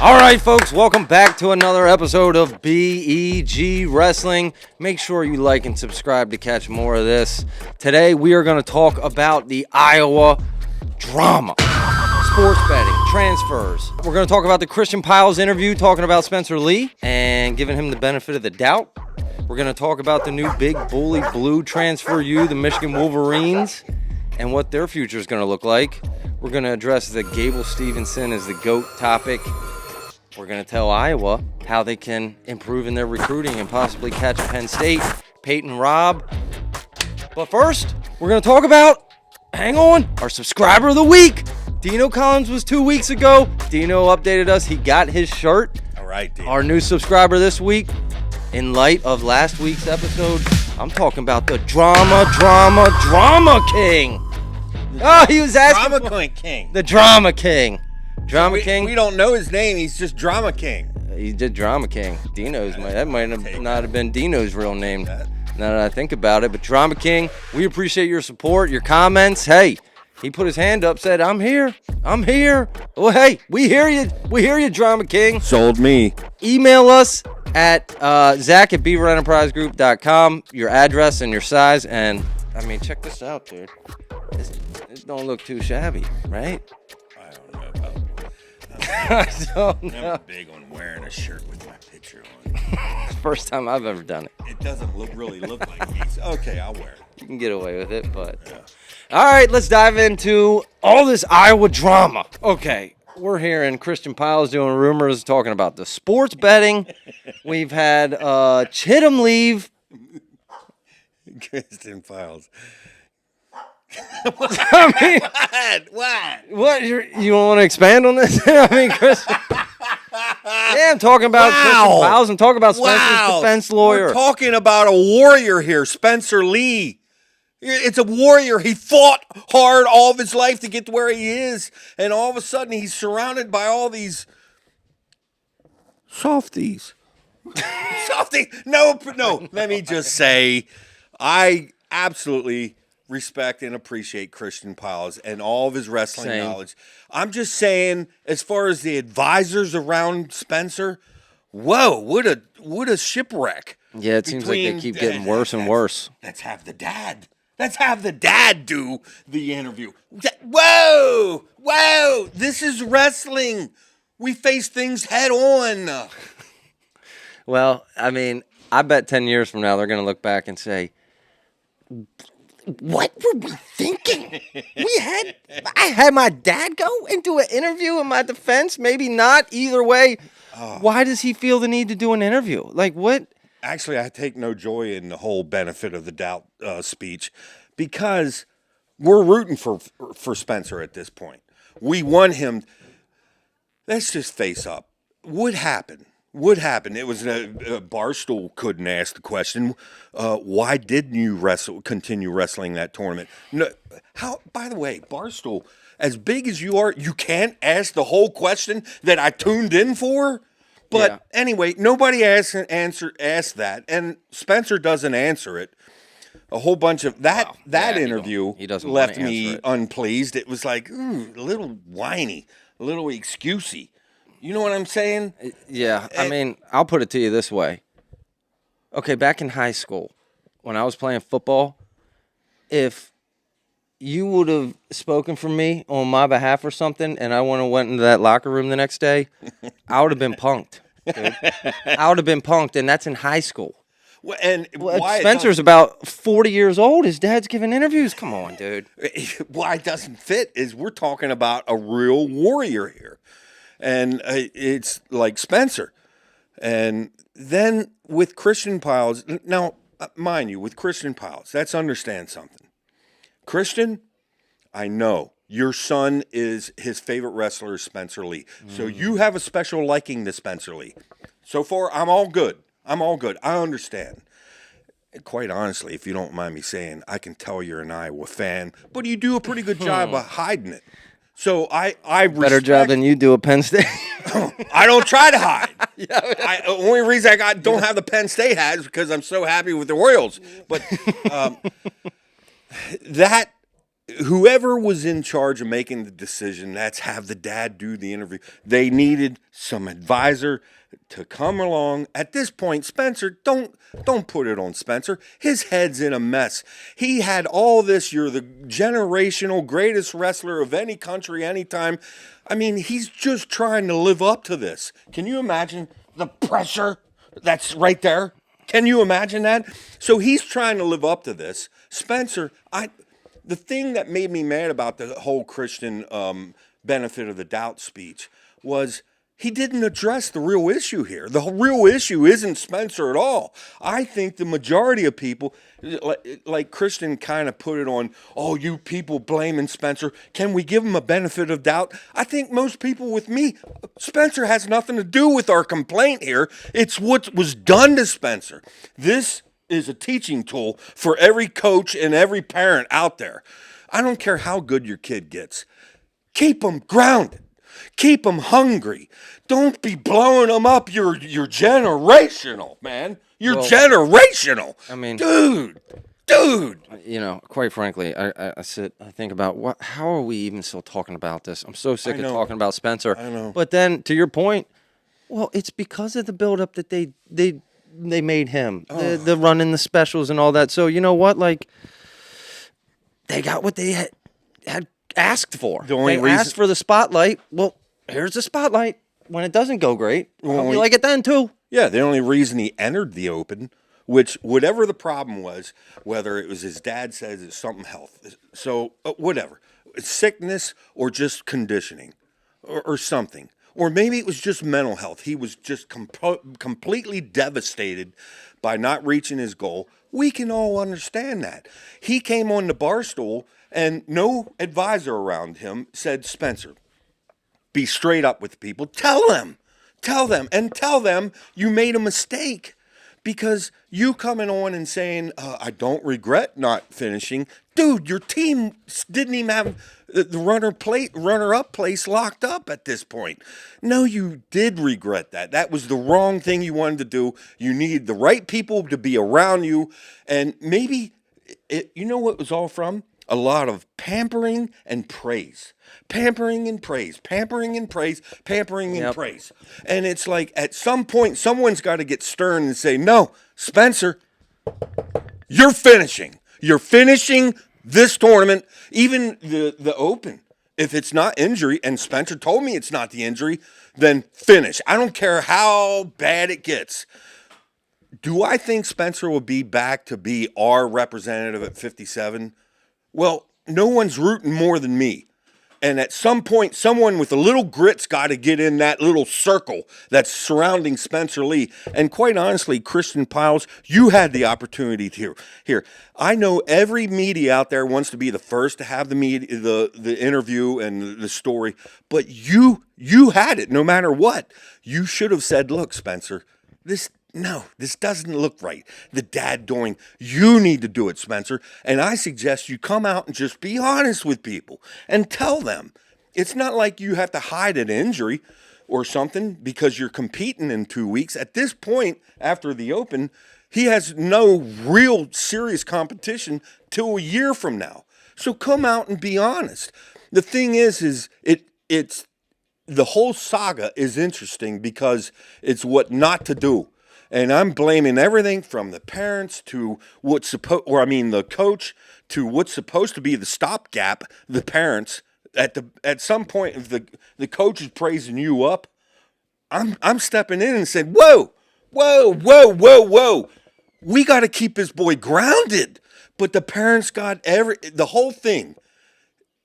All right, folks, welcome back to another episode of BEG Wrestling. Make sure you like and subscribe to catch more of this. Today, we are going to talk about the Iowa drama, sports betting, transfers. We're going to talk about the Christian Pyles interview, talking about Spencer Lee and giving him the benefit of the doubt. We're going to talk about the new big bully blue transfer the Michigan Wolverines, and what their future is going to look like. We're going to address the Gable Steveson as the GOAT topic. We're going to tell Iowa how they can improve in their recruiting and possibly catch Penn State, Peyton Robb. But first, we're going to talk about, hang on, our subscriber of the week. Dino Collins was 2 weeks ago. Dino updated us. He got his shirt. All right, Dino. Our new subscriber this week. In light of last week's episode, I'm talking about the drama king. Oh, he was asking Drama King. The drama king. Drama King. We don't know his name. He's just Drama King. He did Drama King. That might not have been Dino's real name. Now that I think about it, but Drama King, we appreciate your support, your comments. Hey, he put his hand up, said, "I'm here. Well, hey, we hear you, Drama King. Sold me. Email us at Zach@beaverenterprisegroup.com, your address and your size, and I mean, check this out, dude. This don't look too shabby, right? I don't know about I don't know. I'm big on wearing a shirt with my picture on. First time I've ever done it. It doesn't really look like these. Okay, I'll wear it. You can get away with it, but... Yeah. All right, let's dive into all this Iowa drama. Okay, we're hearing Christian Pyles doing rumors, talking about the sports betting. We've had Chittum leave. Christian Pyles. I mean, what? You want to expand on this? I mean, Chris. Yeah, I'm talking about Christian Pyles. I'm talking about Spencer's defense lawyer. We're talking about a warrior here, Spencer Lee. It's a warrior. He fought hard all of his life to get to where he is, and all of a sudden he's surrounded by all these softies. Softies. No. Let me just say, I absolutely respect and appreciate Christian Pyles and all of his wrestling knowledge. I'm just saying, as far as the advisors around Spencer, whoa, what a shipwreck. Yeah, it seems like they keep getting worse and worse. Let's have the dad do the interview. Whoa, this is wrestling. We face things head on. Well, I mean, I bet 10 years from now they're going to look back and say, what were we thinking? I had my dad go and do an interview in my defense. Maybe not. Either way, why does he feel the need to do an interview? Like, what? Actually, I take no joy in the whole benefit of the doubt speech, because we're rooting for Spencer at this point. We want him. Let's just face up. What happened? It was Barstool couldn't ask the question. Why didn't you continue wrestling that tournament? No, how? By the way, Barstool, as big as you are, you can't ask the whole question that I tuned in for. But anyway, nobody asked that, and Spencer doesn't answer it. A whole bunch of that interview left me unpleased. It was like a little whiny, a little excusey. You know what I'm saying? Yeah, I mean, I'll put it to you this way. Okay, back in high school, when I was playing football, if you would have spoken for me on my behalf or something, and I went into that locker room the next day, I would have been punked, dude. I would have been punked, and that's in high school. Well, and Spencer's about 40 years old. His dad's giving interviews. Come on, dude. Why it doesn't fit is we're talking about a real warrior here. And it's like Spencer. And then with Christian Pyles, now, mind you, with Christian Pyles, let's understand something. Christian, I know your son is his favorite wrestler is Spencer Lee. So you have a special liking to Spencer Lee. So far, I'm all good. I understand. Quite honestly, if you don't mind me saying, I can tell you're an Iowa fan, but you do a pretty good job of hiding it. So I better job than you do at Penn State. I don't try to hide. The only reason I don't have the Penn State hat is because I'm so happy with the Royals. But that whoever was in charge of making the decision, that's have the dad do the interview. They needed some advisor to come along. At this point, Spencer, don't put it on Spencer. His head's in a mess. He had all this. You're the generational greatest wrestler of any country, anytime. I mean, he's just trying to live up to this. Can you imagine the pressure that's right there? Can you imagine that? So he's trying to live up to this. Spencer, the thing that made me mad about the whole Christian benefit of the doubt speech was he didn't address the real issue here. The real issue isn't Spencer at all. I think the majority of people, like Christian kind of put it on, oh, you people blaming Spencer. Can we give him a benefit of doubt? I think most people with me, Spencer has nothing to do with our complaint here. It's what was done to Spencer. This is a teaching tool for every coach and every parent out there. I don't care how good your kid gets. Keep them grounded. Keep them hungry. Don't be blowing them up. You're generational, man. You're generational. I mean, dude. You know, quite frankly, I think about how are we even still talking about this? I'm so sick of talking about Spencer. I know. But then, to your point, well, it's because of the buildup that they made him, the running the specials and all that. So you know what? Like, they got what they had asked for. They asked for the spotlight. Well, here's the spotlight. When it doesn't go great, I'll be like it then too. Yeah, the only reason he entered the Open, which whatever the problem was, whether it was his dad says it's something health, so whatever, sickness or just conditioning or something. Or maybe it was just mental health. He was just completely devastated by not reaching his goal. We can all understand that. He came on the Barstool, and no advisor around him said, Spencer, be straight up with people. Tell them, and tell them you made a mistake. Because you coming on and saying, I don't regret not finishing. Dude, your team didn't even have the runner-up place locked up at this point. No, you did regret that. That was the wrong thing you wanted to do. You need the right people to be around you. And maybe, you know what it was all from? A lot of pampering and praise. Pampering and praise. Pampering and praise. Pampering and praise. And it's like at some point, someone's got to get stern and say, no, Spencer, you're finishing. You're finishing this tournament, even the Open. If it's not injury, and Spencer told me it's not the injury, then finish. I don't care how bad it gets. Do I think Spencer will be back to be our representative at 57? Well, no one's rooting more than me. And at some point, someone with a little grit's got to get in that little circle that's surrounding Spencer Lee. And quite honestly, Christian Pyles, you had the opportunity here. I know every media out there wants to be the first to have the interview and the story, but you had it no matter what. You should have said, look, Spencer, this doesn't look right. The dad doing, you need to do it, Spencer. And I suggest you come out and just be honest with people and tell them. It's not like you have to hide an injury or something because you're competing in 2 weeks. At this point, after the Open, he has no real serious competition till a year from now. So come out and be honest. The thing is it's the whole saga is interesting because it's what not to do. And I'm blaming everything from the parents to the coach to what's supposed to be the stopgap, the parents. At some point, if the coach is praising you up, I'm stepping in and saying, whoa. We got to keep this boy grounded. But the parents got the whole thing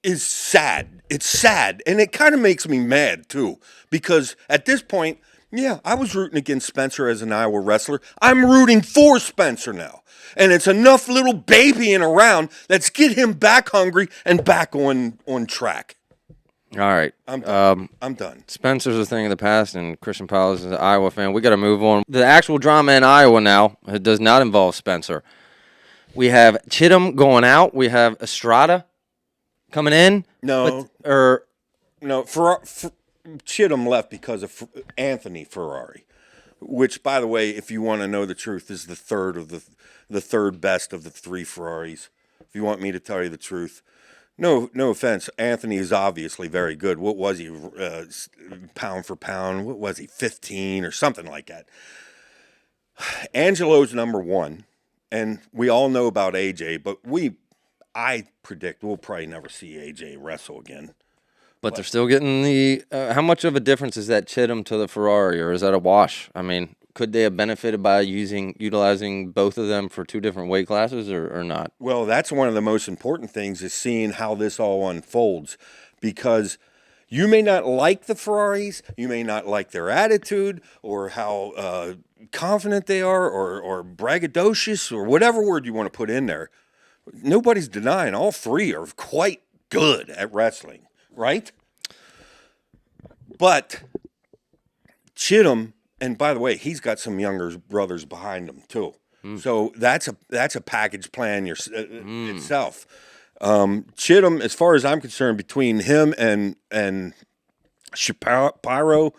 is sad. It's sad. And it kind of makes me mad, too. Because at this point, yeah, I was rooting against Spencer as an Iowa wrestler. I'm rooting for Spencer now. And it's enough little babying around. Let's get him back hungry and back on track. All right. I'm done. Spencer's a thing of the past, and Christian Pyles is an Iowa fan. We got to move on. The actual drama in Iowa now does not involve Spencer. We have Chittum going out. We have Estrada coming in. No. Chittum left because of Anthony Ferrari, which, by the way, if you want to know the truth, is the third best of the three Ferraris. If you want me to tell you the truth, no offense. Anthony is obviously very good. What was he, pound for pound? What was he, 15 or something like that? Angelo's number one, and we all know about AJ, but I predict we'll probably never see AJ wrestle again. But they're still getting the how much of a difference is that Chittum to the Ferrari, or is that a wash? I mean, could they have benefited by utilizing both of them for two different weight classes, or not? Well, that's one of the most important things is seeing how this all unfolds, because you may not like the Ferraris, you may not like their attitude or how confident they are, or braggadocious, or whatever word you want to put in there. Nobody's denying all three are quite good at wrestling, right? But Chittum, and by the way, he's got some younger brothers behind him too. So that's a package plan itself. Chittum, as far as I'm concerned, between him and Shapiro,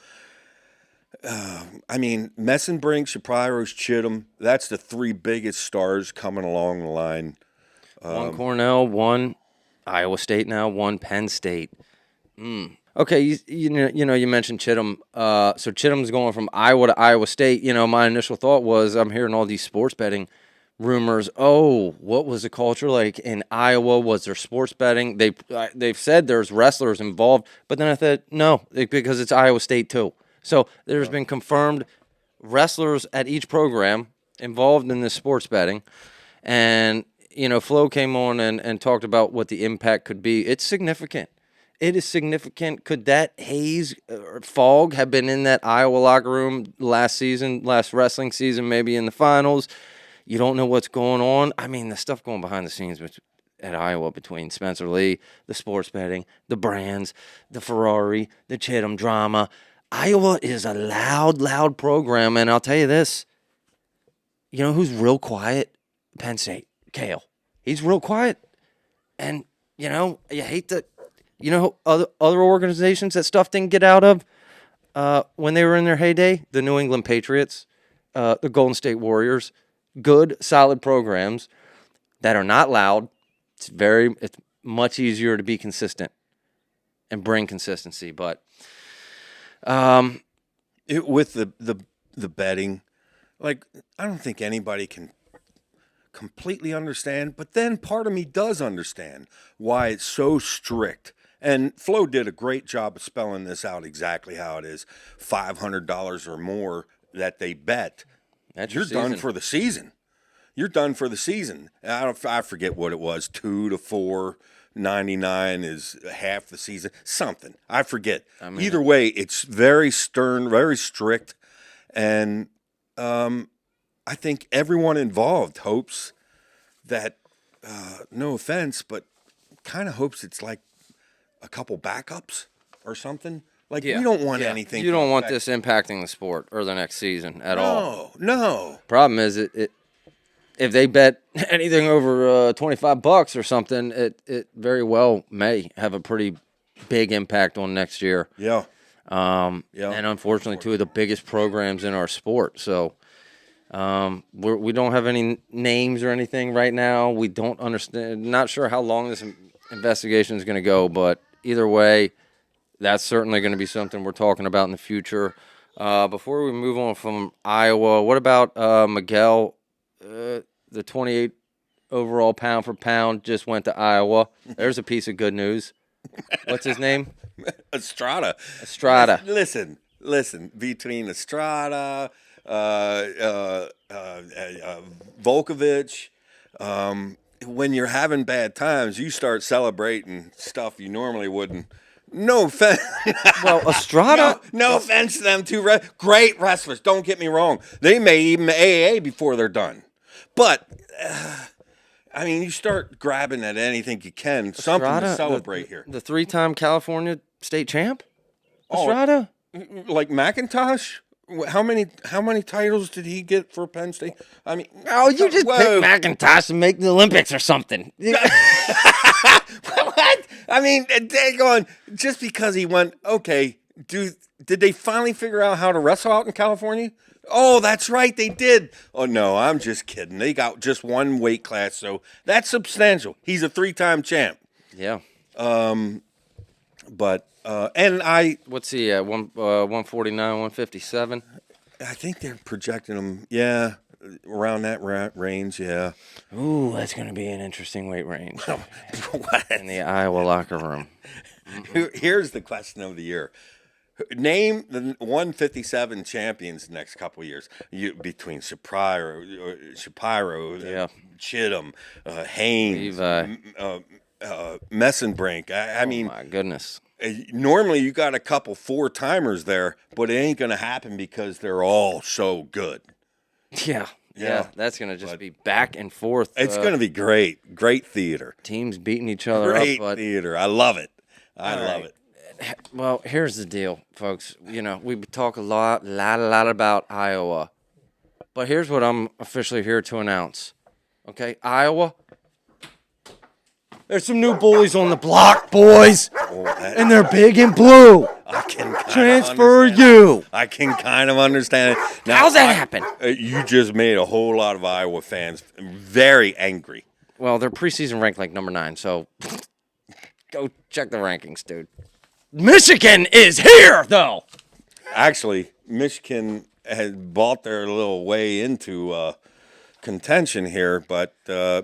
I mean, Messenbrink, Shapiro's, Chittum, that's the three biggest stars coming along the line. One Cornell, one Iowa State now, one Penn State. Okay, you mentioned Chittum. So Chittum's going from Iowa to Iowa State. You know, my initial thought was I'm hearing all these sports betting rumors. Oh, what was the culture like in Iowa? Was there sports betting? They've said there's wrestlers involved, but then I thought no, because it's Iowa State too. So there's been confirmed wrestlers at each program involved in this sports betting, and Flo came on and talked about what the impact could be. It's significant. It is significant. Could that haze or fog have been in that Iowa locker room last wrestling season, maybe in the finals? You don't know what's going on. I mean, the stuff going behind the scenes at Iowa between Spencer Lee, the sports betting, the brands, the Ferrari, the Chittum drama. Iowa is a loud program, and I'll tell you this. You know who's real quiet? Penn State. Kale. He's real quiet. And, you hate that. Other organizations that stuff didn't get out of when they were in their heyday? The New England Patriots, the Golden State Warriors. Good, solid programs that are not loud. It's much easier to be consistent and bring consistency. But with the betting, like, I don't think anybody can completely understand, but then part of me does understand why it's so strict. And Flo did a great job of spelling this out exactly how it is. $500 or more that they bet. You're done for the season. You're done for the season. I forget what it was. 2 to 4.99 is half the season. Something. I forget. Either way, it's very stern, very strict, and I think everyone involved hopes that, no offense, but kind of hopes it's like a couple backups or something. Like, we don't want anything. You don't want this impacting the sport or the next season at all. No. Problem is, if they bet anything over $25 or something, it very well may have a pretty big impact on next year. Yeah. And unfortunately, two of the biggest programs in our sport. So we don't have any names or anything right now. We don't understand. Not sure how long this investigation is going to go, but either way, that's certainly going to be something we're talking about in the future. Before we move on from Iowa, what about Miguel? The 28 overall pound for pound just went to Iowa. There's a piece of good news. What's his name? Estrada. Listen. Between Estrada, Volkovich, when you're having bad times, you start celebrating stuff you normally wouldn't. No offense. Well, Estrada. No offense to them two. Great wrestlers. Don't get me wrong. They may even AA before they're done. But, I mean, you start grabbing at anything you can. Something to celebrate here. The 3-time California state champ? Estrada? Like McIntosh? How many titles did he get for Penn State? I mean, you just pick McIntosh and make the Olympics or something. What? I mean, they're going, just because he went, okay, did they finally figure out how to wrestle out in California? Oh, that's right, they did. Oh, no, I'm just kidding. They got just one weight class, so that's substantial. He's a 3-time champ. Yeah. But and What's he at? 149, 157? I think they're projecting him, around that range, yeah. Ooh, that's going to be an interesting weight range What? in the Iowa locker room. Here's the question of the year. Name the 157 champions the next couple of years. Between Shapiro, Yeah. Chittum, Haynes, Levi. Messenbrink. I mean, My goodness. normally you got a couple 4-timers there, but it ain't going to happen because they're all so good. Yeah. That's going to just be back and forth. It's going to be great. Great theater. Teams beating each other Great up. But theater. I love it. I love it. Well, here's the deal, folks. We talk a lot about Iowa. But here's what I'm officially here to announce. Okay, Iowa. There's some new bullies on the block, boys. And they're big and blue. I can Transfer you. I can kind of understand it. Now, How's that happen? You just made a whole lot of Iowa fans very angry. Well, they're preseason ranked like number 9, so go check the rankings, dude. Michigan is here, though. Actually, Michigan has bought their little way into contention here, but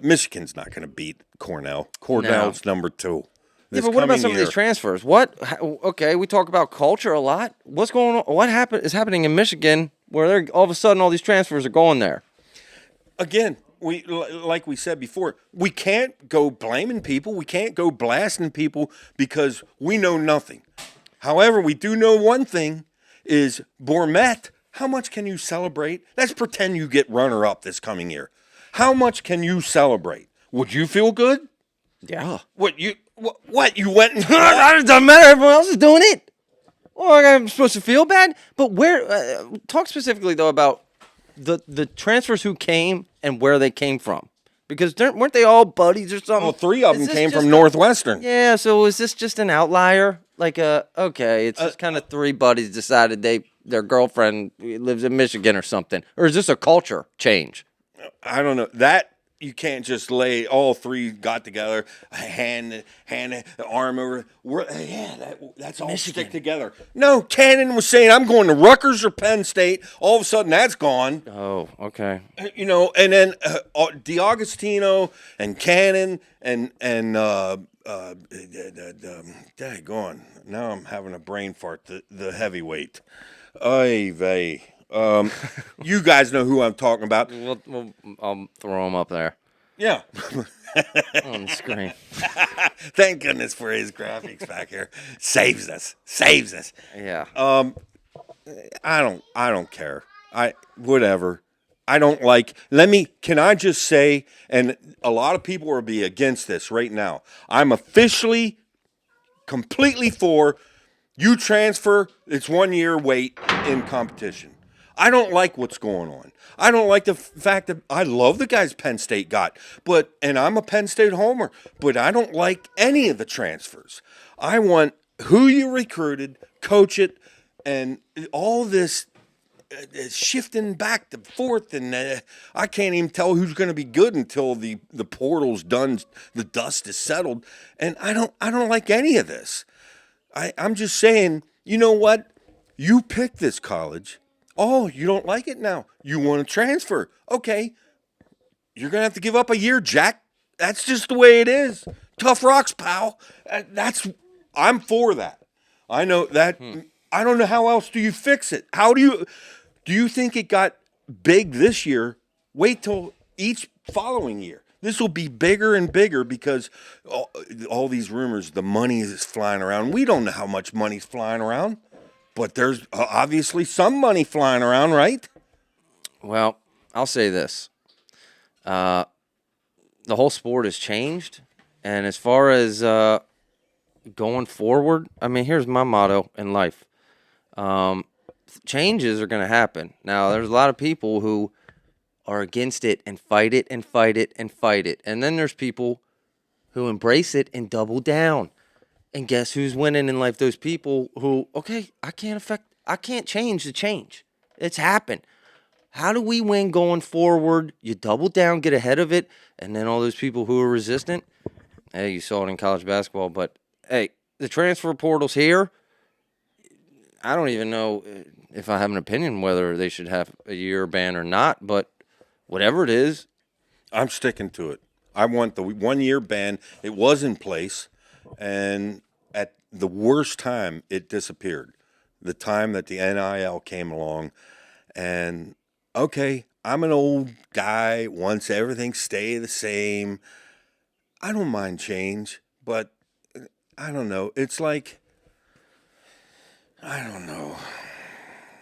Michigan's not going to beat Cornell. Cornell's number 2. Yeah, but what about some of these transfers? Okay, we talk about culture a lot. What's going on? What is happening in Michigan where all of a sudden all these transfers are going there? Again, like we said before, we can't go blaming people. We can't go blasting people because we know nothing. However, we do know one thing is Bourmet. How much can you celebrate? Let's pretend you get runner-up this coming year. How much can you celebrate? Would you feel good? Yeah. What you went and It doesn't matter. Everyone else is doing it. Well, I'm supposed to feel bad. But where? Talk specifically though about the transfers who came and where they came from, because weren't they all buddies or something? Well, 3 of them came from Northwestern. Yeah. So is this just an outlier? Like okay, it's just kind of 3 buddies decided their girlfriend lives in Michigan or something, or is this a culture change? I don't know that. You can't just lay all 3 got together, hand, arm over. That's all Michigan. stick together. No, Cannon was saying, I'm going to Rutgers or Penn State. All of a sudden, that's gone. Oh, okay. And then DiAugustino and Cannon and daggone. Now I'm having a brain fart. The heavyweight. Oy vey. You guys know who I'm talking about. I'll throw them up there. Yeah. On the screen. Thank goodness for his graphics back here. Saves us. Yeah. I don't care. Whatever. I don't like. Can I just say, and a lot of people will be against this right now. I'm officially completely for you transfer. It's 1 year wait in competition. I don't like what's going on. I don't like the fact that I love the guys Penn State got, and I'm a Penn State homer, but I don't like any of the transfers. I want who you recruited, coach it, and all this shifting back and forth, and I can't even tell who's going to be good until the portal's done, the dust is settled, and I don't like any of this. I'm just saying, you know what? You picked this college. Oh, you don't like it now. You want to transfer. Okay. You're going to have to give up a year, Jack. That's just the way it is. Tough rocks, pal. I'm for that. I know that. I don't know how else do you fix it. How do you think it got big this year? Wait till each following year. This will be bigger and bigger because all these rumors, the money is flying around. We don't know how much money's flying around. But there's obviously some money flying around, right? Well, I'll say this. The whole sport has changed. And as far as going forward, I mean, here's my motto in life. Changes are going to happen. Now, there's a lot of people who are against it and fight it and fight it and fight it. And then there's people who embrace it and double down. And guess who's winning in life? Those people who, okay, I can't change the change. It's happened. How do we win going forward? You double down, get ahead of it, and then all those people who are resistant, hey, you saw it in college basketball, but hey, the transfer portal's here. I don't even know if I have an opinion whether they should have a year ban or not, but whatever it is. I'm sticking to it. I want the 1 year ban. It was in place, and at the worst time, it disappeared. The time that the NIL came along, and okay, I'm an old guy, wants everything stay the same. I don't mind change, but I don't know. It's like, I don't know.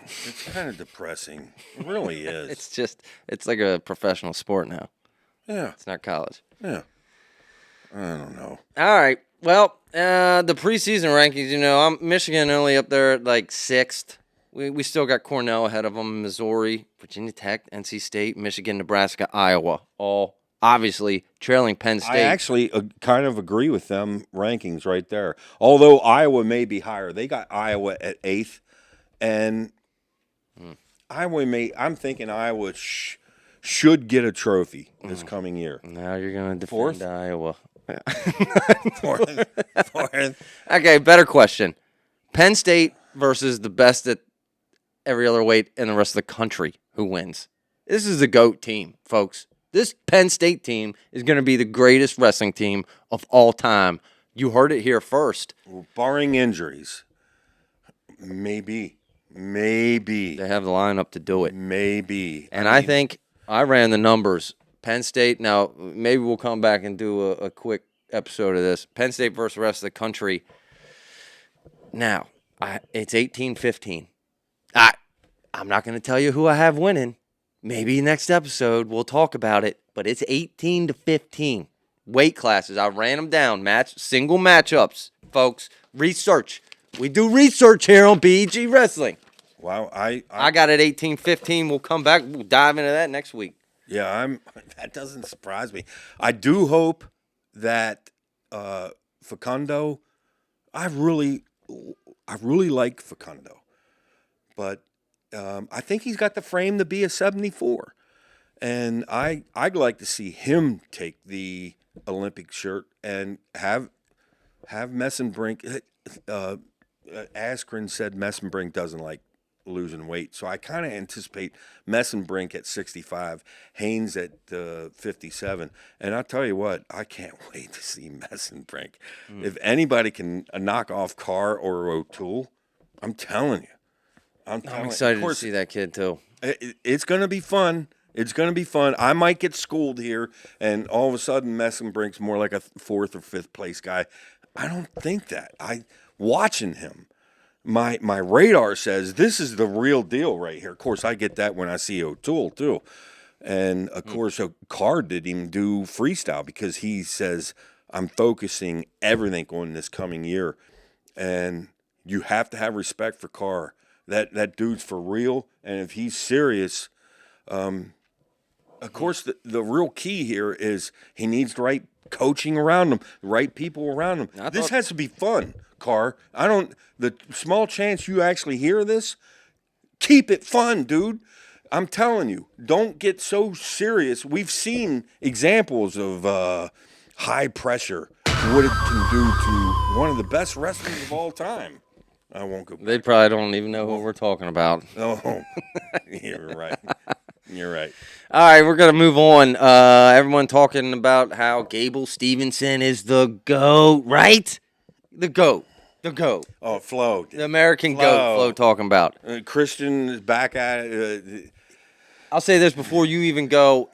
It's kind of depressing. It really is. It's like a professional sport now. Yeah. It's not college. Yeah. I don't know. All right. Well, the preseason rankings, I'm Michigan only up there at like 6th. We still got Cornell ahead of them, Missouri, Virginia Tech, NC State, Michigan, Nebraska, Iowa, all obviously trailing Penn State. I actually kind of agree with them rankings right there. Although Iowa may be higher. They got Iowa at 8th, and I'm thinking Iowa should get a trophy this coming year. Now you're going to defend 4th? Iowa. Fourth. Okay, better question. Penn State versus the best at every other weight in the rest of the country. Who wins? This is the GOAT team, folks. This Penn State team is going to be the greatest wrestling team of all time. You heard it here first. Barring injuries. Maybe. They have the lineup to do it. Maybe. And I think I ran the numbers. Penn State, now maybe we'll come back and do a quick episode of this. Penn State versus the rest of the country. Now, it's 18-15. I'm not going to tell you who I have winning. Maybe next episode we'll talk about it, but it's 18-15. Weight classes, I ran them down. Single matchups, folks. Research. We do research here on BEG Wrestling. Wow, I got it 18-15. We'll come back. We'll dive into that next week. Yeah, that doesn't surprise me. I do hope that Facundo, I really like Facundo, but I think he's got the frame to be a 74, and I'd like to see him take the Olympic shirt and have Messenbrink. Askren said Messenbrink doesn't like losing weight, so I kind of anticipate Messenbrink at 65, Haynes at 57, and I'll tell you what, I can't wait to see Messenbrink. If anybody can knock off Carr or O'Toole, I'm telling you. I'm excited to see that kid too. It's going to be fun. It's going to be fun. I might get schooled here, and all of a sudden Messenbrink's more like a 4th or 5th place guy. I don't think that. Watching him, my radar says this is the real deal right here. Of course, I get that when I see O'Toole too. And, of course, Carr didn't even do freestyle because he says, I'm focusing everything on this coming year. And you have to have respect for Carr. That dude's for real. And if he's serious, of course, the real key here is he needs the right coaching around him, the right people around him. This has to be fun, Carr. The small chance you actually hear this, keep it fun, dude. I'm telling you, don't get so serious. We've seen examples of high pressure, what it can do to one of the best wrestlers of all time. I won't go back. They probably don't even know what we're talking about. Oh, you're right. You're right. All right, we're going to move on. Everyone talking about how Gable Steveson is the GOAT, right? The GOAT. Oh, Flo. The American GOAT, Flo talking about. Christian is back at it. I'll say this before you even go,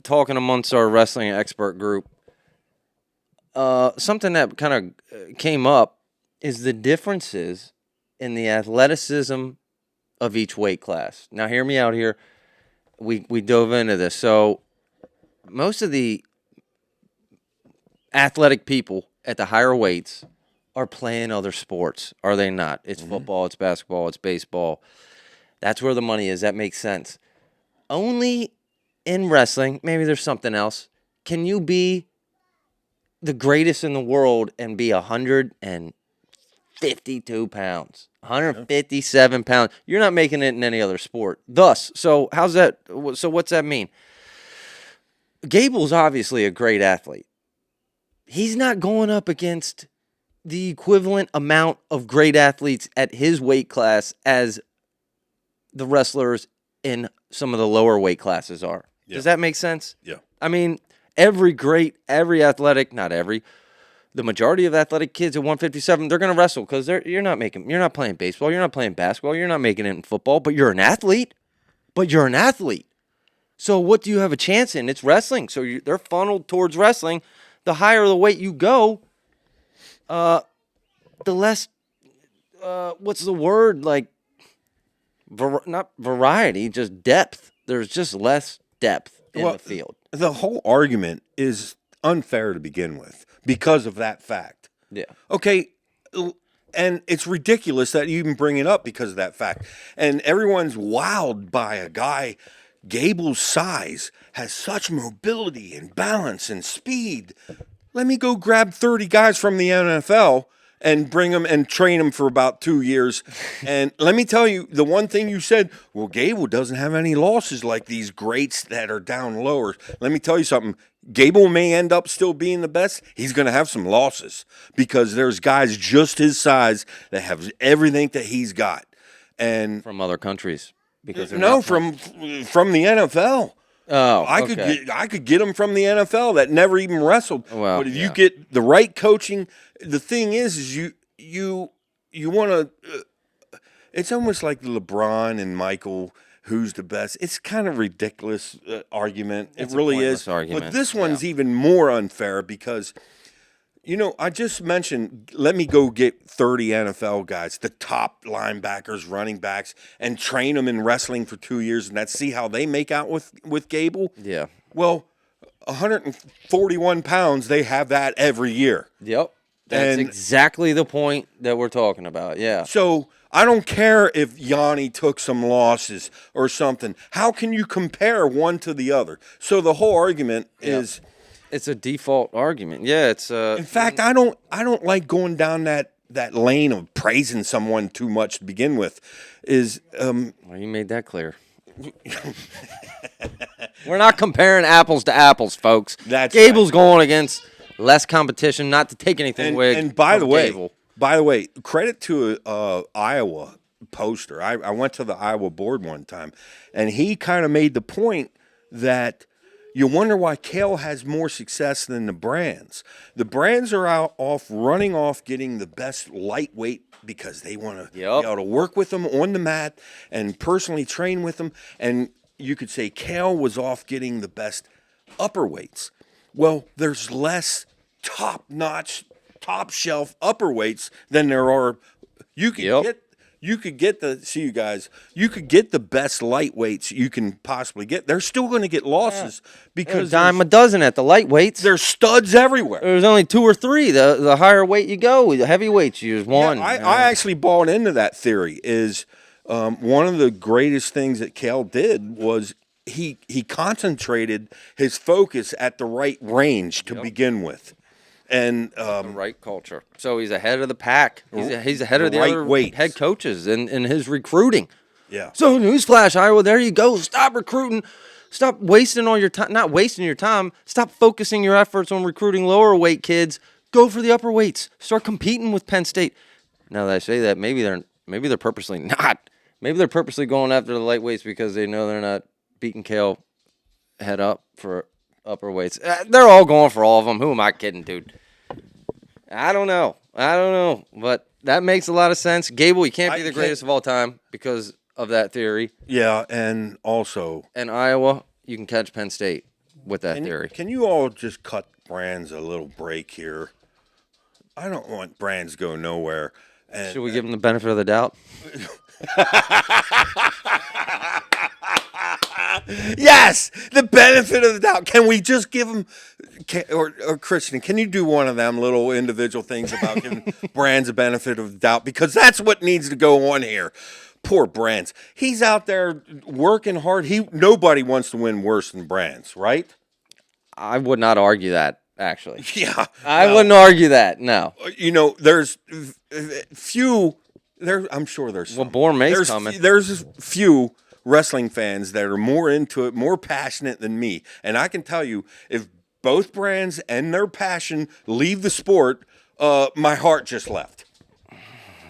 talking amongst our wrestling expert group. Something that kind of came up is the differences in the athleticism of each weight class. Now, hear me out here. We dove into this. So, most of the athletic people at the higher weights are playing other sports, are they not? It's football, it's basketball, it's baseball. That's where the money is. That makes sense. Only in wrestling, maybe there's something else, can you be the greatest in the world and be 152 pounds, 157 pounds. You're not making it in any other sport. Thus, so what's that mean? Gable's obviously a great athlete. He's not going up against the equivalent amount of great athletes at his weight class as the wrestlers in some of the lower weight classes are. Yeah. Does that make sense? Yeah. I mean, not every, the majority of athletic kids at 157, they're going to wrestle because you're not playing baseball, you're not playing basketball, you're not making it in football, but you're an athlete. So what do you have a chance in? It's wrestling. So they're funneled towards wrestling. The higher the weight you go, the less, what's the word? Like, not variety, just depth. There's just less depth in the field. The whole argument is unfair to begin with because of that fact. Yeah. Okay, and it's ridiculous that you even bring it up because of that fact. And everyone's wowed by a guy Gable's size, has such mobility and balance and speed. Let me go grab 30 guys from the NFL and bring them and train them for about 2 years. And let me tell you, the one thing you said, well, Gable doesn't have any losses like these greats that are down lower. Let me tell you something. Gable may end up still being the best. He's going to have some losses because there's guys just his size that have everything that he's got. And from other countries. Because from the NFL. Oh, I could get them from the NFL that never even wrestled. Well, but if you get the right coaching, the thing is you want to. It's almost like LeBron and Michael, who's the best. It's kind of ridiculous argument. It really is. Argument. But this one's even more unfair because. I just mentioned, let me go get 30 NFL guys, the top linebackers, running backs, and train them in wrestling for 2 years, and see how they make out with Gable. Yeah. Well, 141 pounds, they have that every year. Yep. That's exactly the point that we're talking about, yeah. So I don't care if Yanni took some losses or something. How can you compare one to the other? So the whole argument is... It's a default argument. Yeah, it's in fact, I don't like going down that lane of praising someone too much to begin with. Well, you made that clear. We're not comparing apples to apples, folks. Gable's going against less competition, not to take anything away. And by the way, credit to Iowa poster. I went to the Iowa board one time, and he kind of made the point that you wonder why Kale has more success than the Brands. The Brands are running off getting the best lightweight because they want to be able to work with them on the mat and personally train with them. And you could say Kale was off getting the best upper weights. Well, there's less top-notch, top-shelf upper weights than there are. You could get the best lightweights you can possibly get. They're still going to get losses because dime a dozen at the lightweights. There's studs everywhere. There's only 2 or 3. The higher weight you go, the heavyweights you use one. Yeah, I actually bought into that theory. Is one of the greatest things that Kale did was he concentrated his focus at the right range to begin with. And the right culture. So he's ahead of the pack. He's ahead of the other head coaches in his recruiting. Yeah. So newsflash, Iowa, there you go. Stop recruiting. Stop wasting all your time. Not wasting your time. Stop focusing your efforts on recruiting lower weight kids. Go for the upper weights. Start competing with Penn State. Now that I say that, maybe they're purposely not. Maybe they're purposely going after the lightweights because they know they're not beating Kale head up for upper weights. They're all going for all of them. Who am I kidding, dude? I don't know. But that makes a lot of sense. Gable, you can't be the greatest of all time because of that theory. Yeah, and also... And Iowa, you can catch Penn State with that theory. Can you all just cut Brands a little break here? I don't want Brands to go nowhere. And, should we give him the benefit of the doubt? Yes, the benefit of the doubt. Can we just give him, or Christian, can you do one of them little individual things about giving Brands a benefit of the doubt? Because that's what needs to go on here. Poor Brands. He's out there working hard. Nobody wants to win worse than Brands, right? I would not argue that, actually. Yeah. I wouldn't argue that, no. There's few, I'm sure there's some. Well, Born May's coming. There's few wrestling fans that are more into it, more passionate than me. And I can tell you, if both Brands and their passion leave the sport, my heart just left.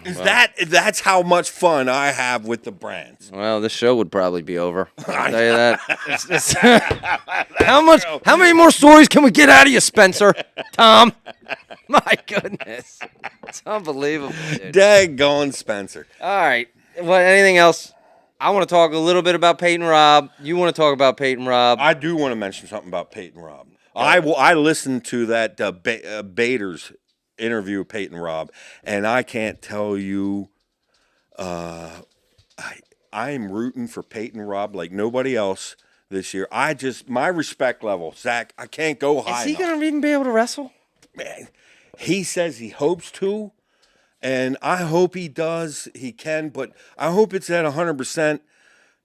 That's how much fun I have with the brands. Well, this show would probably be over. I'll tell you that. How many more stories can we get out of you, Spencer? Tom? My goodness. It's unbelievable, dude. Daggone Spencer. All right. Well, anything else? I want to talk a little bit about Peyton Robb. You want to talk about Peyton Robb? I do want to mention something about Peyton Robb. I listened to that Bader's interview with Peyton Robb, and I can't tell you, I'm rooting for Peyton Robb like nobody else this year. My respect level, Zach, I can't go high. Is he going to even be able to wrestle? Man, he says he hopes to, and I hope he does. He can, but I hope it's at 100%.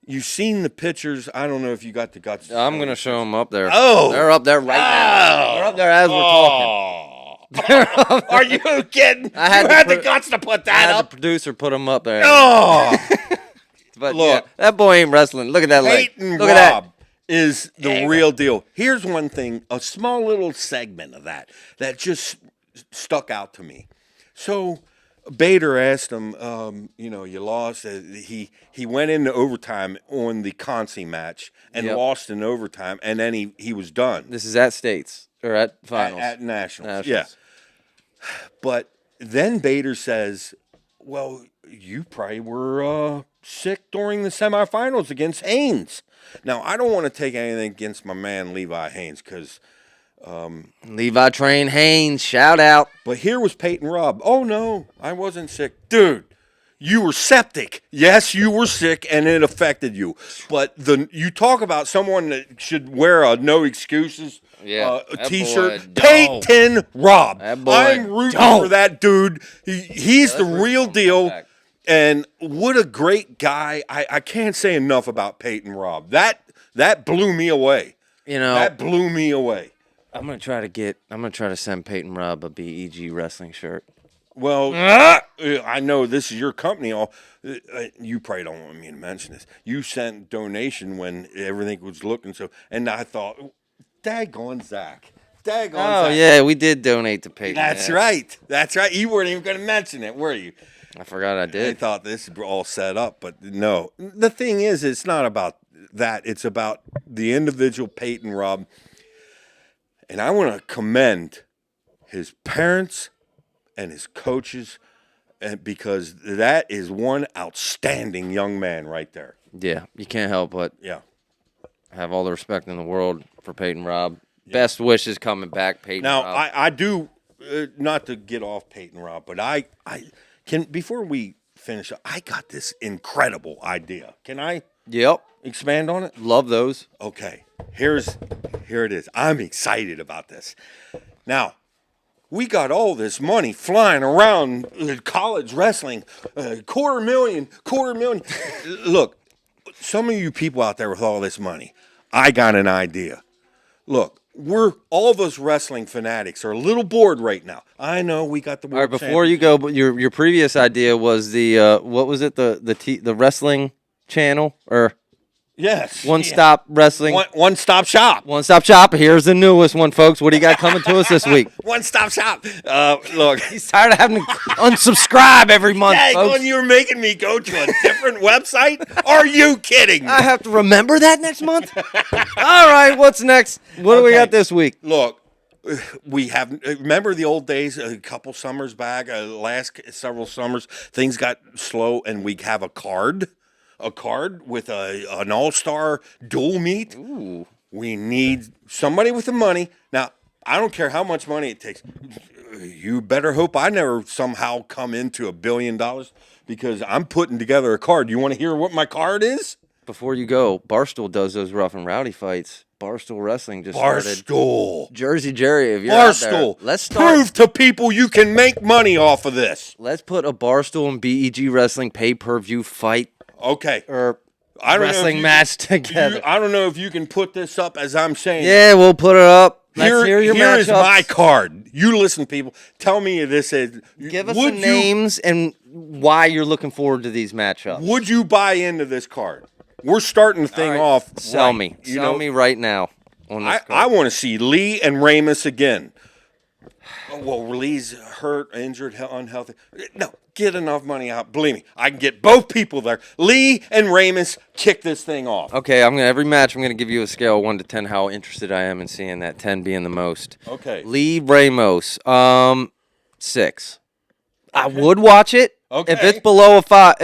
You've seen the pictures. I don't know if you got the guts. I'm going to show them up there. Oh. They're up there right now. They're up there as we're talking. Are you kidding? You had the guts to put that I had up. the producer put him up there. Oh, But look, yeah, that boy ain't wrestling. Look at that leg. Peyton Look at Robb is the real deal. Here's one thing, a small little segment of that just stuck out to me. So Bader asked him, you lost. He went into overtime on the Consi match and lost in overtime, and then he was done. This is at States or at finals. At Nationals. Yeah. But then Bader says, well, you probably were sick during the semifinals against Haynes. Now, I don't want to take anything against my man Levi Haynes because Levi Train Haynes, shout out. But here was Peyton Robb. Oh, no, I wasn't sick. Dude, you were septic. Yes, you were sick, and it affected you. But you talk about someone that should wear a no excuses T-shirt. Peyton Robb. I'm rooting for that dude. He's the real deal. And what a great guy. I can't say enough about Peyton Robb. That blew me away. That blew me away. I'm gonna try to send Peyton Robb a BEG wrestling shirt. Well, I know this is your company. You probably don't want me to mention this. You sent donation when everything was looking so, and I thought, daggone Zach. Daggone Zach. Yeah, we did donate to Peyton. That's right. That's right. You weren't even going to mention it, were you? I forgot I did. I thought this was all set up, but no. The thing is, it's not about that. It's about the individual Peyton Robb. And I want to commend his parents and his coaches, and because that is one outstanding young man right there. Yeah, you can't help but have all the respect in the world for Peyton Robb. Yeah. Best wishes coming back, Peyton Robb. Now, I do, not to get off Peyton Robb, but I can, before we finish, I got this incredible idea. Can I expand on it? Love those. Okay, here it is. I'm excited about this. Now, we got all this money flying around college wrestling, $250,000. Look, some of you people out there with all this money, I got an idea. Look, we're all of us wrestling fanatics are a little bored right now. I know we got the world. All right, before you go, your previous idea was the what was it, the wrestling channel or? Yes. One-stop wrestling. One-stop shop. One-stop shop. Here's the newest one, folks. What do you got coming to us this week? One-stop shop. Look. He's tired of having to unsubscribe every month, folks. You're making me go to a different website? Are you kidding me? I have to remember that next month? All right, what's next? What do we got this week? Look, we have, remember the old days, a couple summers back, last several summers, things got slow, and we have a card with an all-star dual meet. Ooh. We need somebody with the money. Now, I don't care how much money it takes. You better hope I never somehow come into $1 billion because I'm putting together a card. You want to hear what my card is? Before you go, Barstool does those rough and rowdy fights. Barstool Wrestling just started. Jersey Jerry, if you're Barstool. Out there, let's start. Prove to people you can make money off of this. Let's put a Barstool and BEG Wrestling pay-per-view fight. Okay. Or wrestling match together. I don't know if you can put this up as I'm saying. Yeah, we'll put it up. Let's hear your matchups. Here is my card. You listen, people. Tell me this is. Give us the names and why you're looking forward to these matchups. Would you buy into this card? We're starting the thing off. Sell me. Sell me right now on this card. I want to see Lee and Ramus again. Well, Lee's hurt, injured, unhealthy. No, get enough money out. Believe me, I can get both people there. Lee and Ramus kick this thing off. Okay, every match I'm gonna give you a scale of 1 to 10 how interested I am in seeing that, 10 being the most. Okay. Lee Ramos, 6. I would watch it. Okay. If it's below a 5,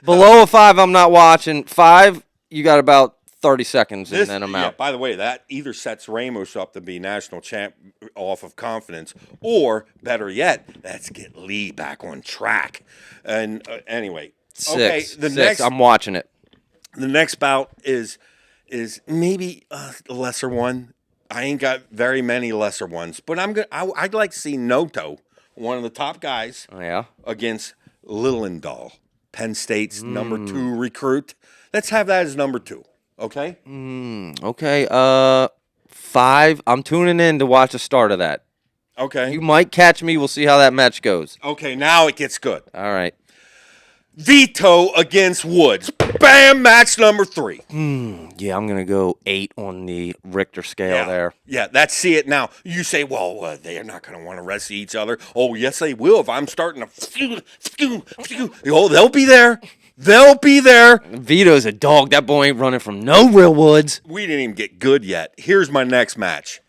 below a 5, I'm not watching. 5, you got about 30 seconds and then I'm out. By the way, that either sets Ramos up to be national champ off of confidence, or better yet, let's get Lee back on track. And anyway, 6. I'm watching it. The next bout is maybe a lesser one. I ain't got very many lesser ones, but I'd like to see Noto, one of the top guys, against Lillendahl, Penn State's number 2 recruit. Let's have that as number 2. Okay? Okay. 5. I'm tuning in to watch the start of that. Okay. You might catch me. We'll see how that match goes. Okay, now it gets good. All right. Vito against Woods. Bam, match number 3. Yeah, I'm going to go 8 on the Richter scale there. Yeah, that's see it now. You say, well, they're not going to want to wrestle each other. Oh, yes, they will. If I'm starting to... Oh, they'll be there. They'll be there. Vito's a dog. That boy ain't running from no real woods. We didn't even get good yet. Here's my next match.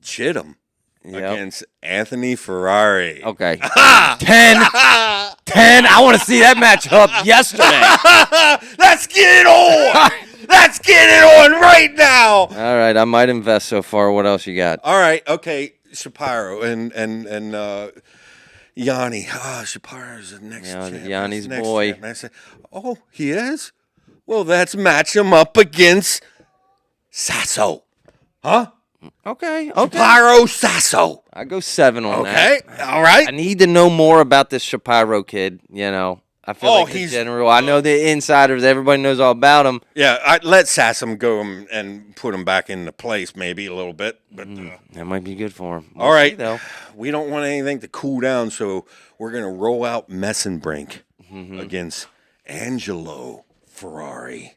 Chittum against Anthony Ferrari. Okay. 10. 10. I want to see that match up yesterday. Let's get it on. Let's get it on right now. All right. I might invest so far. What else you got? All right. Okay. Shapiro and Yanni. Shapiro's the next champ. Yanni's boy. Champ. I say, oh, he is? Well, let's match him up against Sasso. Huh? Okay. Shapiro Sasso. I go 7 on that. Okay. All right. I need to know more about this Shapiro kid, I feel like he's general. I know the insiders. Everybody knows all about him. Yeah, I let Sassum go and put him back into place maybe a little bit. But that might be good for him. All right. See, though. We don't want anything to cool down, so we're going to roll out Messenbrink against Angelo Ferrari.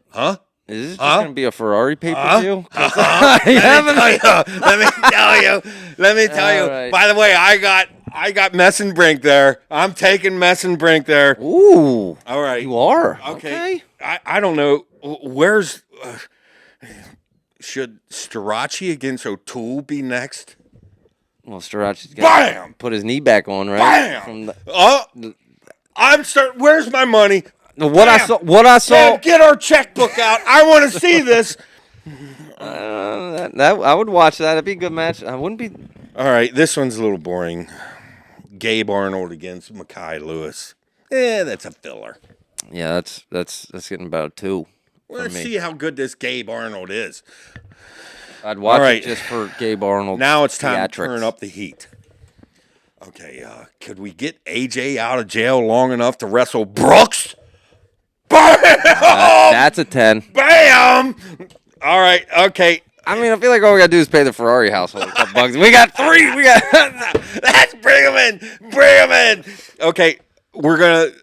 Huh? Is this just going to be a Ferrari pay-per-view? Let me tell you. Right. By the way, I got Messenbrink there. I'm taking Messenbrink there. Ooh. All right. You are? Okay. I don't know. Where's... should Strachey against O'Toole be next? Well, Strachey's got to put his knee back on, right? Bam! Where's my money? What I saw. Man, get our checkbook out. I want to see this. I would watch that. It'd be a good match. I wouldn't be. All right, this one's a little boring. Gabe Arnold against Mekhi Lewis. That's a filler. Yeah, that's getting about a 2. Let's see how good this Gabe Arnold is. I'd watch it just for Gabe Arnold. Now it's time to turn up the heat. Okay, could we get AJ out of jail long enough to wrestle Brooks? Bam! That's a 10. Bam! All right, okay. I mean, I feel like all we got to do is pay the Ferrari household a couple bucks. We got 3. Let's bring him in. Bring him in. Okay, we're going to...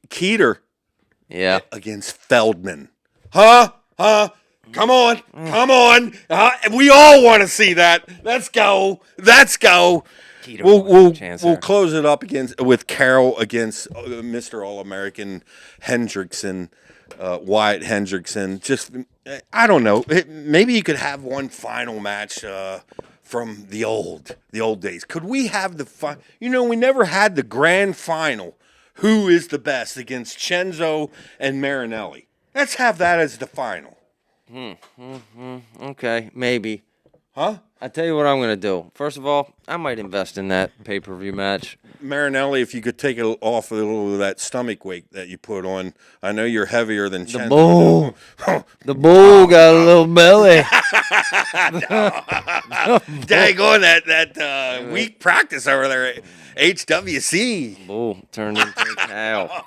Keeter. Yeah. Against Feldman. Huh? Come on. We all want to see that. Let's go. We'll close it up with Carroll against Mr. All-American Hendrickson, Wyatt Hendrickson. Just, I don't know. Maybe you could have one final match from the old days. Could we have we never had the grand final. Who is the best against Cenzo and Marinelli? Let's have that as the final. Okay, maybe. Huh? I tell you what I'm going to do. First of all, I might invest in that pay-per-view match. Marinelli, if you could take it off a little of that stomach weight that you put on. I know you're heavier than Chen. The bull got a little belly. Dang on that weak practice over there at HWC. Bull turned into a cow.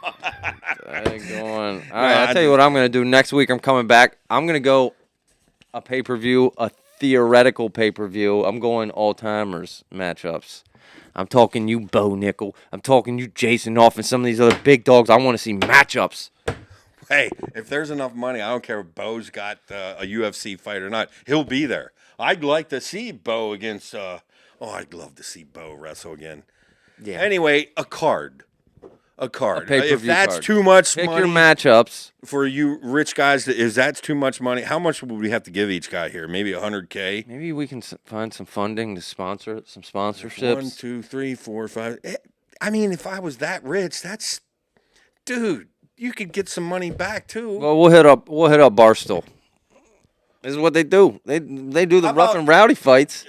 Dang on. All right, I'll tell you what I'm going to do. Next week I'm coming back. I'm going to go a pay-per-view, a theoretical pay-per-view. I'm going all-timers matchups. I'm talking you, Bo Nickel. I'm talking you, Jason Off, and some of these other big dogs. I want to see matchups. Hey, if there's enough money, I don't care if Bo's got a UFC fight or not. He'll be there. I'd like to see Bo against. I'd love to see Bo wrestle again. Yeah. Anyway, a card. pay-per-view If that's card. too much Pick money your matchups. for you rich guys, is that's too much money? How much would we have to give each guy here? Maybe $100K. Maybe we can find some funding to sponsor it, some sponsorships. 1, 2, 3, 4, 5. I mean, if I was that rich, dude. You could get some money back too. Well, we'll hit up Barstool. This is what they do. They do the rough and rowdy fights.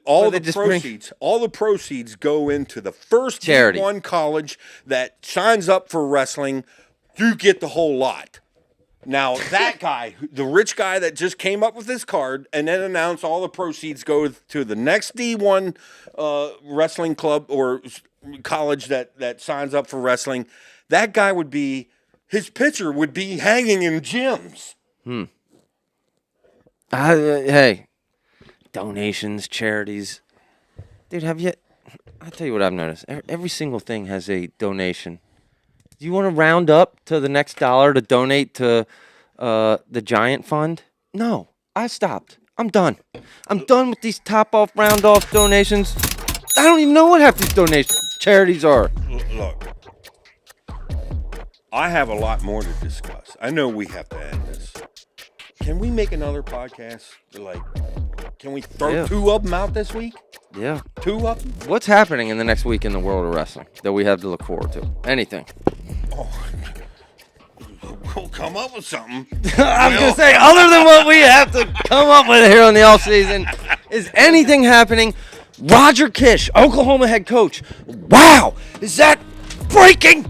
All the proceeds go into the first charity. D1 college that signs up for wrestling. You get the whole lot. Now that guy, the rich guy that just came up with this card and then announced all the proceeds go to the next D1 wrestling club or college that signs up for wrestling. That guy his picture would be hanging in gyms. Hey, donations, charities. Dude, I'll tell you what I've noticed. Every single thing has a donation. Do you want to round up to the next dollar to donate to the Giant Fund? No, I stopped. I'm done. I'm done with these top-off, round-off donations. I don't even know what half these charities are. Look, I have a lot more to discuss. I know we have to end this. Can we make another podcast? Can we throw 2 of them out this week? Yeah. 2 of them? What's happening in the next week in the world of wrestling that we have to look forward to? Anything. We'll come up with something. I was going to say, other than what we have to come up with here in the offseason, is anything happening? Roger Kish, Oklahoma head coach. Wow. Is that breaking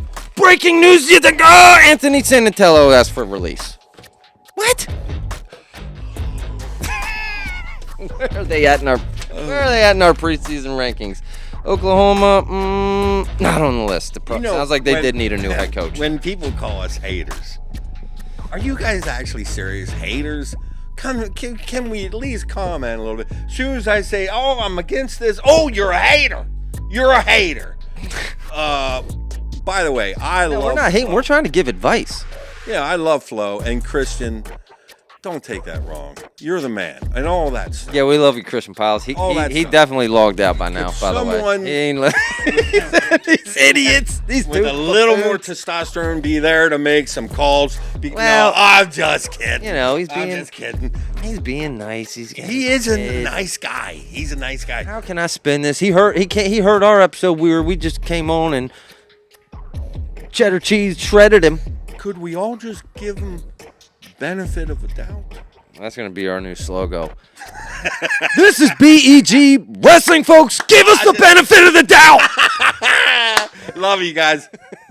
news? You think, Anthony Sanatello asked for release. What? Where are they at in our preseason rankings? Oklahoma, not on the list. Sounds like they did need a new head coach. When people call us haters, are you guys actually serious haters? Can we at least comment a little bit? As soon as I say, I'm against this, you're a hater. You're a hater. By the way, we're not hating. We're trying to give advice. Yeah, I love Flo and Christian. Don't take that wrong. You're the man and all that stuff. Yeah, we love you, Christian Pyles. He definitely logged out by now, by the way. He ain't these idiots. These with a little more testosterone be there to make some calls. No, I'm just kidding. I'm just kidding. He's being nice. He is a nice guy. He's a nice guy. How can I spin this? He heard our episode where we just came on and cheddar cheese shredded him. Could we all just give him benefit of the doubt? That's going to be our new slogan. This is BEG Wrestling, folks. Give us the benefit of the doubt. Love you guys.